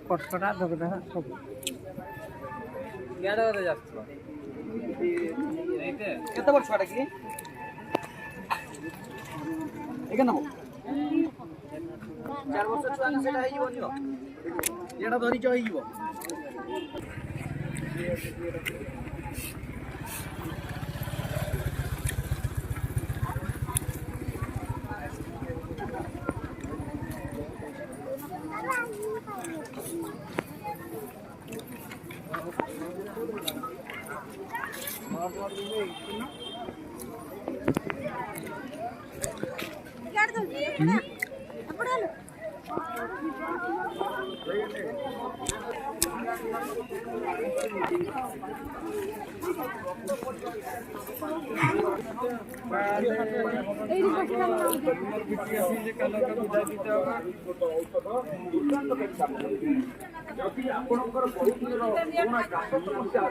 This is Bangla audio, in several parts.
কটকটা ধরে সব কেডা কথা যাচ্ছে এইতে কত বড় ছটা কি এখানে নাও 4 বছর ছুয়া না সেটা হইব নিও এটা ধরিছ হইব ଯଦି ଆପଣଙ୍କର ପରିବାର ପୁରୁଣା କାଶ ସମସ୍ୟା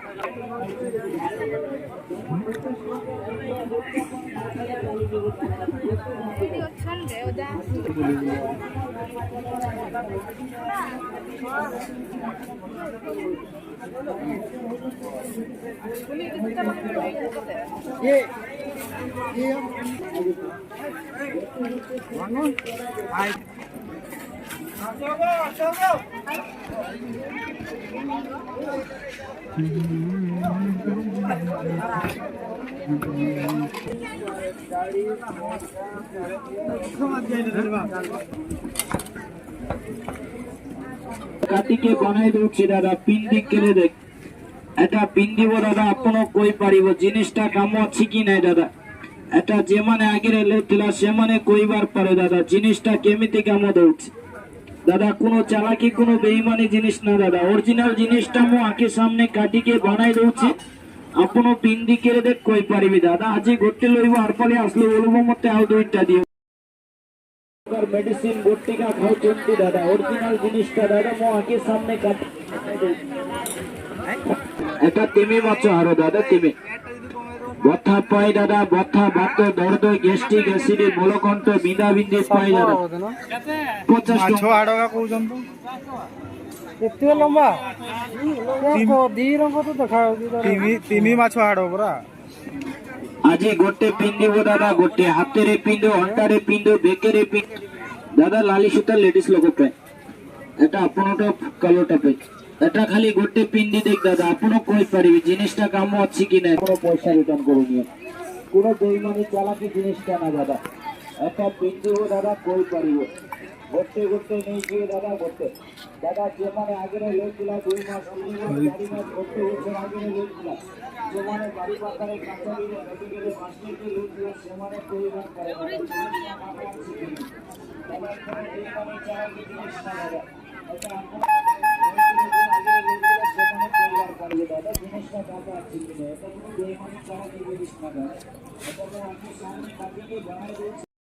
কাটিকে বনাই দଉଛି দাদা পিন্ডি কেলে দেখ এটা পিন্ডিব দাদা ଆପଣ କହିପାରିବ ଜିନିଷଟା କାମ ଅଛି କି ନାହିଁ ଦାଦା এটা যেমানে আগের লেଥିଲା ସେମାନେ କହିବାର ପାରେ ଦାଦା ଜିନିଷଟା କେମିତି କାମ ଦଉଛି দাদা কোনো চালাকি কোনো বেঈমানি জিনিস না দাদা অরিজিনাল জিনিসটা মো আঁখি সামনে কাটিকে বনাই দଉଛି ଆପଣ পিন্ডি কেলে দেখ କହିପାରିବେ দাদা আজি ଗୋଟେ লইব আর পরে আসলে বলবো মতে ଆଉ দুইটা দিও মেডিসিন বটিকা খাওচন্তি দাদা অরিজিনাল জিনিসটা দাদা মো আঁখি সামনে কাটি এটা তিমি মাছ হারো দাদা তিমি বথা পাই দাদা বথা বাত দর্দ গ্যাস্ট্রিক অ্যাসিড মূলকণ্ঠ বিন্দা বিন্দি পাই দাদা 50 মাছ হাড়কা কହୁଛନ୍ତି এতে লম্বা দেখো ଦି ରଙ୍ଗ ତ ଦେଖା ଯାଉଛି ତିମି ମାଛ ହାଡ଼ ପରା আজি গোটে পিন্ডিব দাদা গোটে হাতেরে পিন্ডো অন্টারে পিন্ডো বেকেরে পিন্ডো দাদা লালি সুতা লেডিস লোক পায় এটা আপনারটা কালোটা পায় এটা খালি গোটে পিন্ডি দেখ দাদা আপন কই পারিবি জিনিসটা কাম আছে কি না কোনো পয়সা রিটার্ন করুন কোনো বেইমানি চালাকি জিনিসটা না দাদা এটা পিন্ডিব দাদা কই পারিব গোটে গোটে নেই গিয়ে দাদা গোটে দাদা যেমানে আগের লেছিলা 2 মাস 3 মাস 4 মাস গোটে বছর আগের লেছিলা যেমানে বাড়ি পাতারে কাঁচারিরে নদী গেলে 5 মিনিটে লেছিলা সেমানে কইবার করে দাদা বেইমানি চালাকি জিনিস না দাদা এটা আপন দাদা জিনিসটা দাদা আছে কিনা এটা কোনো বেইমানি চালাকি জিনিস না দাদা এটা আমি সামনে কাটিয়ে বানাই দিয়েছি